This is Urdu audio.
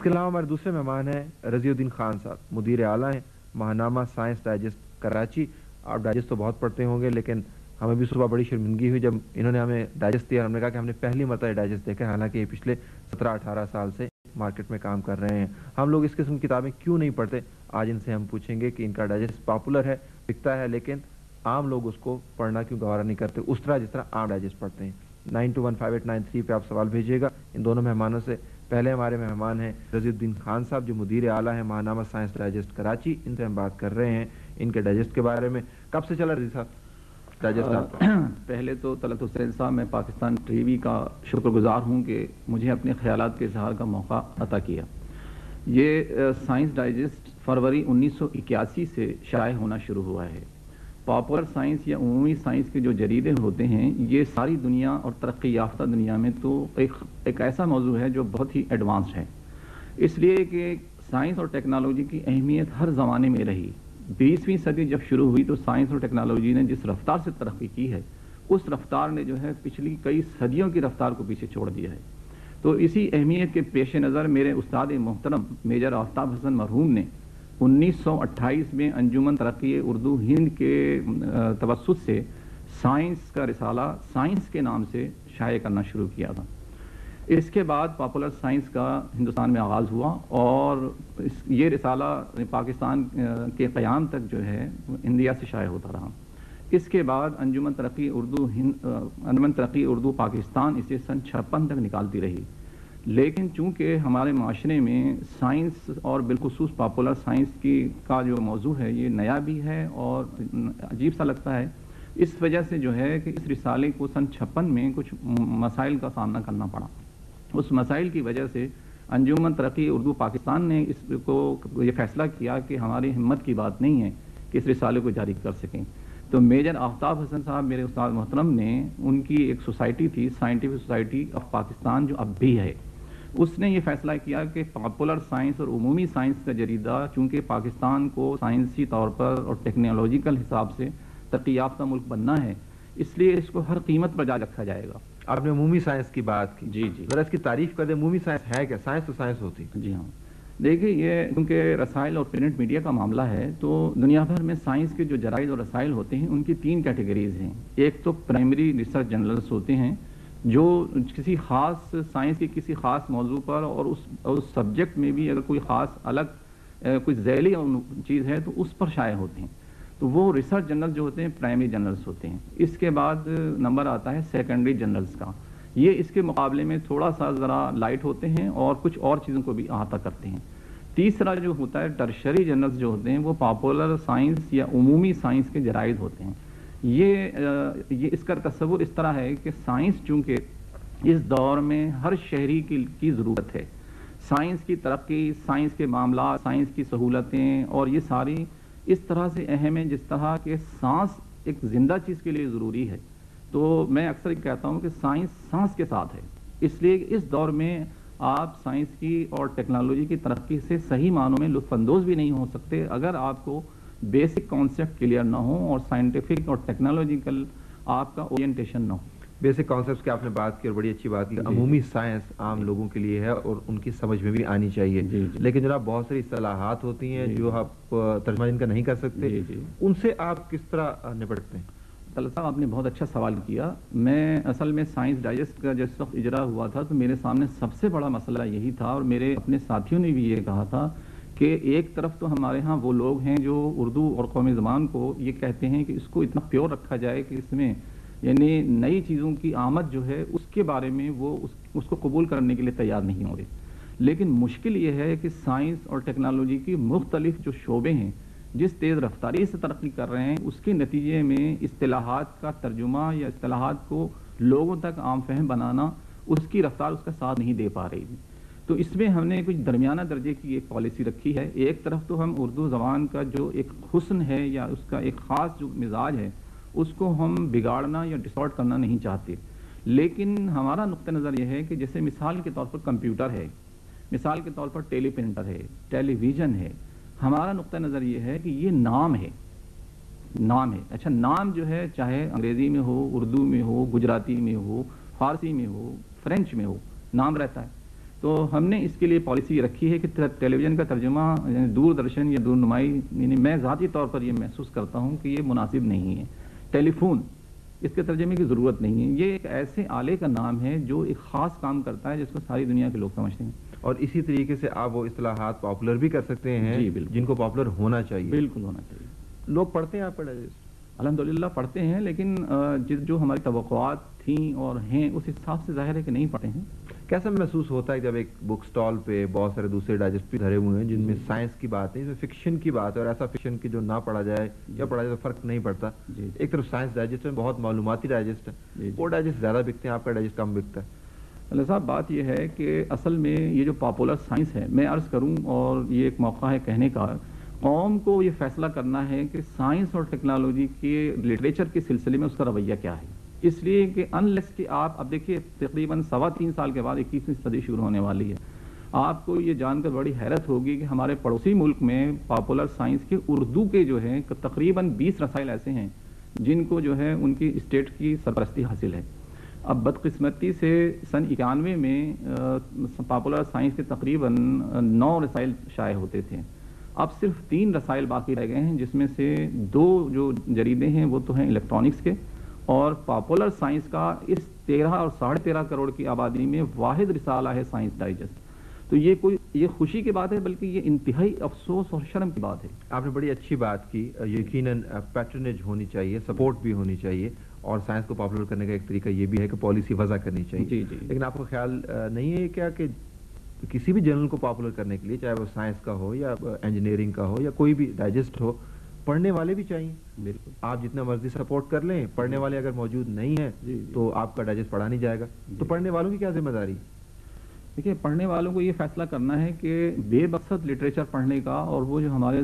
اس کے علاوہ ہمارے دوسرے مہمان ہیں رضی الدین خان صاحب، مدیر اعلیٰ ہیں ماہنامہ سائنس ڈائجسٹ کراچی۔ آپ ڈائجسٹ تو بہت پڑھتے ہوں گے، لیکن ہمیں بھی صبح بڑی شرمندگی ہوئی جب انہوں نے ہمیں ڈائجسٹ دیا، ہم نے کہا کہ ہم نے پہلی مرتبہ ڈائجسٹ دیکھا ہے، حالانکہ یہ پچھلے 17-18 سال سے مارکیٹ میں کام کر رہے ہیں۔ ہم لوگ اس قسم کی کتابیں کیوں نہیں پڑھتے، آج ان سے ہم پوچھیں گے کہ ان کا ڈائجسٹ پاپولر ہے، بکتا ہے، لیکن عام لوگ اس کو پڑھنا کیوں گوارا نہیں کرتے اس طرح جس طرح عام ڈائجسٹ پڑھتے ہیں۔ 921589 پہ آپ سوال بھیجیے گا ان دونوں مہمانوں سے۔ پہلے ہمارے مہمان ہیں رضی الدین خان صاحب جو مدیر اعلیٰ ہیں ماہنامہ سائنس ڈائجسٹ کراچی، ان سے ہم بات کر رہے ہیں ان کے ڈائجسٹ کے بارے میں۔ کب سے چلا رضی صاحب ڈائجسٹ آپ کا؟ پہلے تو طلعت حسین صاحب میں پاکستان ٹی وی کا شکر گزار ہوں کہ مجھے اپنے خیالات کے اظہار کا موقع عطا کیا۔ یہ سائنس ڈائجسٹ فروری 1981 سے شائع ہونا شروع ہوا ہے۔ پاپولر سائنس یا عمومی سائنس کے جو جریدے ہوتے ہیں یہ ساری دنیا اور ترقی یافتہ دنیا میں تو ایک ایسا موضوع ہے جو بہت ہی ایڈوانسڈ ہے، اس لیے کہ سائنس اور ٹیکنالوجی کی اہمیت ہر زمانے میں رہی۔ 20ویں صدی جب شروع ہوئی تو سائنس اور ٹیکنالوجی نے جس رفتار سے ترقی کی ہے اس رفتار نے جو ہے پچھلی کئی صدیوں کی رفتار کو پیچھے چھوڑ دیا ہے۔ تو اسی اہمیت کے پیش نظر میرے استاد محترم میجر آفتاب حسن مرحوم نے 1928 میں انجمن ترقی اردو ہند کے توسط سے سائنس کا رسالہ سائنس کے نام سے شائع کرنا شروع کیا تھا۔ اس کے بعد پاپولر سائنس کا ہندوستان میں آغاز ہوا اور یہ رسالہ پاکستان کے قیام تک جو ہے انڈیا سے شائع ہوتا رہا۔ اس کے بعد انجمن ترقی اردو پاکستان اسے سن 56 تک نکالتی رہی، لیکن چونکہ ہمارے معاشرے میں سائنس اور بالخصوص پاپولر سائنس کا جو موضوع ہے یہ نیا بھی ہے اور عجیب سا لگتا ہے، اس وجہ سے جو ہے کہ اس رسالے کو سن 56 میں کچھ مسائل کا سامنا کرنا پڑا۔ اس مسائل کی وجہ سے انجمن ترقی اردو پاکستان نے اس کو یہ فیصلہ کیا کہ ہماری ہمت کی بات نہیں ہے کہ اس رسالے کو جاری کر سکیں۔ تو میجر آفتاب حسن صاحب میرے استاد محترم نے ان کی ایک سوسائٹی تھی سائنٹیفک سوسائٹی آف پاکستان جو اب بھی ہے، اس نے یہ فیصلہ کیا کہ پاپولر سائنس اور عمومی سائنس کا جریدہ چونکہ پاکستان کو سائنسی طور پر اور ٹیکنالوجیکل حساب سے ترقی یافتہ ملک بننا ہے، اس لیے اس کو ہر قیمت پر جاری رکھا جائے گا۔ آپ نے عمومی سائنس کی بات کی، جی ذرا اس کی تعریف کر دیں، عمومی سائنس ہے کیا؟ سائنس تو سائنس ہوتی ہے۔ جی ہاں، دیکھیے یہ کیونکہ رسائل اور پرنٹ میڈیا کا معاملہ ہے تو دنیا بھر میں سائنس کے جو جرائد اور رسائل ہوتے ہیں ان کی 3 کیٹیگریز ہیں۔ ایک تو پرائمری ریسرچ جرنلز ہوتے ہیں جو کسی خاص سائنس کی کسی خاص موضوع پر اور اس سبجیکٹ میں بھی اگر کوئی خاص الگ کوئی ذیلی چیز ہے تو اس پر شائع ہوتے ہیں، تو وہ ریسرچ جرنل جو ہوتے ہیں پرائمری جرنلز ہوتے ہیں۔ اس کے بعد نمبر آتا ہے سیکنڈری جرنلز کا، یہ اس کے مقابلے میں تھوڑا سا ذرا لائٹ ہوتے ہیں اور کچھ اور چیزوں کو بھی احاطہ کرتے ہیں۔ تیسرا جو ہوتا ہے ٹرشری جرنلز جو ہوتے ہیں وہ پاپولر سائنس یا عمومی سائنس کے جرائد ہوتے ہیں۔ یہ اس کا تصور اس طرح ہے کہ سائنس چونکہ اس دور میں ہر شہری کی ضرورت ہے، سائنس کی ترقی، سائنس کے معاملات، سائنس کی سہولتیں اور یہ ساری اس طرح سے اہم ہیں جس طرح کہ سانس ایک زندہ چیز کے لیے ضروری ہے، تو میں اکثر کہتا ہوں کہ سائنس سانس کے ساتھ ہے، اس لیے اس دور میں آپ سائنس کی اور ٹیکنالوجی کی ترقی سے صحیح معنوں میں لطف اندوز بھی نہیں ہو سکتے اگر آپ کو بیسک کانسیپٹ کلیئر نہ ہو اور سائنٹیفک اور ٹیکنالوجیکل آپ کا اورینٹیشن نہ ہو۔ بیسک کانسیپٹس کی آپ نے بات کی اور بڑی اچھی بات کی، عمومی سائنس عام لوگوں کے لیے ہے اور ان کی سمجھ میں بھی آنی چاہیے، لیکن جناب بہت ساری اصطلاحات ہوتی ہیں جو آپ ترجمہ ان کا نہیں کر سکتے، ان سے آپ کس طرح نپٹتے ہیں؟ طلعت صاحب آپ نے بہت اچھا سوال کیا۔ میں اصل میں سائنس ڈائجسٹ کا جس وقت اجرا ہوا تھا تو میرے سامنے سب سے بڑا مسئلہ یہی تھا اور میرے اپنے ساتھیوں نے بھی یہ کہا تھا کہ ایک طرف تو ہمارے ہاں وہ لوگ ہیں جو اردو اور قومی زبان کو یہ کہتے ہیں کہ اس کو اتنا پیور رکھا جائے کہ اس میں یعنی نئی چیزوں کی آمد جو ہے اس کے بارے میں وہ اس کو قبول کرنے کے لیے تیار نہیں ہو رہے، لیکن مشکل یہ ہے کہ سائنس اور ٹیکنالوجی کی مختلف جو شعبے ہیں جس تیز رفتاری سے ترقی کر رہے ہیں اس کے نتیجے میں اصطلاحات کا ترجمہ یا اصطلاحات کو لوگوں تک عام فہم بنانا اس کی رفتار اس کا ساتھ نہیں دے پا رہی تھی، تو اس میں ہم نے کچھ درمیانہ درجے کی ایک پالیسی رکھی ہے۔ ایک طرف تو ہم اردو زبان کا جو ایک حسن ہے یا اس کا ایک خاص جو مزاج ہے اس کو ہم بگاڑنا یا ڈسٹارٹ کرنا نہیں چاہتے، لیکن ہمارا نقطہ نظر یہ ہے کہ جیسے مثال کے طور پر کمپیوٹر ہے، مثال کے طور پر ٹیلی پرنٹر ہے، ٹیلی ویژن ہے، ہمارا نقطہ نظر یہ ہے کہ یہ نام ہے، اچھا نام جو ہے چاہے انگریزی میں ہو، اردو میں ہو، گجراتی میں ہو، فارسی میں ہو، فرینچ میں ہو، نام رہتا ہے، تو ہم نے اس کے لیے پالیسی رکھی ہے کہ ٹیلی ویژن کا ترجمہ یعنی دوردرشن یا دورنمائی، یعنی میں ذاتی طور پر یہ محسوس کرتا ہوں کہ یہ مناسب نہیں ہے. ٹیلی فون اس کے ترجمے کی ضرورت نہیں ہے. یہ ایک ایسے آلے کا نام ہے جو ایک خاص کام کرتا ہے جس کو ساری دنیا کے لوگ سمجھتے ہیں. اور اسی طریقے سے آپ وہ اصطلاحات پاپولر بھی کر سکتے ہیں جن کو پاپولر ہونا چاہیے. بالکل ہونا چاہیے. لوگ پڑھتے ہیں آپ کا ڈائجسٹ؟ الحمدللہ پڑھتے ہیں، لیکن جو ہماری توقعات تھیں اور ہیں اس حساب سے ظاہر ہے کہ نہیں پڑھتے ہیں. کیسا محسوس ہوتا ہے جب ایک بک سٹال پہ بہت سارے دوسرے ڈائجسٹ بھی دھرے ہوئے ہیں جن میں سائنس کی بات ہے، اس میں فکشن کی بات ہے، اور ایسا فکشن کی جو نہ پڑھا جائے یا پڑھا جائے تو فرق نہیں پڑتا. ایک طرف سائنس ڈائجسٹ ہے، بہت معلوماتی ڈائجسٹ ہے، وہ ڈائجسٹ زیادہ بکتے ہیں، آپ کا ڈائجسٹ کم بکتا ہے. اللہ صاحب بات یہ ہے کہ اصل میں یہ جو پاپولر سائنس ہے، میں عرض کروں اور یہ ایک موقع ہے کہنے کا، قوم کو یہ فیصلہ کرنا ہے کہ سائنس اور ٹیکنالوجی کے لٹریچر کے سلسلے میں اس کا رویہ کیا ہے. اس لیے کہ انلیس کہ آپ اب دیکھیے تقریباً 3.25 سال کے بعد 21ویں صدی شروع ہونے والی ہے. آپ کو یہ جان کر بڑی حیرت ہوگی کہ ہمارے پڑوسی ملک میں پاپولر سائنس کے اردو کے جو ہیں تقریباً 20 رسائل ایسے ہیں جن کو جو ہے ان کی اسٹیٹ کی سرپرستی حاصل ہے. اب بدقسمتی سے سن 91 میں پاپولر سائنس کے تقریباً 9 رسائل شائع ہوتے تھے. اب صرف 3 رسائل باقی رہ گئے ہیں، جس میں سے 2 جو جریدے ہیں وہ تو ہیں الیکٹرانکس کے، اور پاپولر سائنس کا اس 13 اور 13.5 کروڑ کی آبادی میں واحد رسالہ ہے سائنس ڈائجسٹ. تو یہ خوشی کی بات ہے، بلکہ یہ انتہائی افسوس اور شرم کی بات ہے. آپ نے بڑی اچھی بات کی. یقیناً پیٹرنیج ہونی چاہیے، سپورٹ بھی ہونی چاہیے، اور سائنس کو پاپولر کرنے کا ایک طریقہ یہ بھی ہے کہ پالیسی وضع کرنی چاہیے. لیکن آپ کو خیال نہیں ہے کیا کہ کسی بھی جرنل کو پاپولر کرنے کے لیے، چاہے وہ سائنس کا ہو یا انجینئرنگ کا ہو یا کوئی بھی ڈائجسٹ ہو، پڑھنے والے بھی چاہیے؟ بالکل. آپ جتنا مرضی سپورٹ کر لیں، پڑھنے والے اگر موجود نہیں ہیں تو آپ کا ڈائجسٹ پڑھا نہیں جائے گا. تو پڑھنے والوں کی کیا ذمہ داری؟ دیکھیے، پڑھنے والوں کو یہ فیصلہ کرنا ہے کہ بے مقصد لٹریچر پڑھنے کا اور وہ جو ہمارے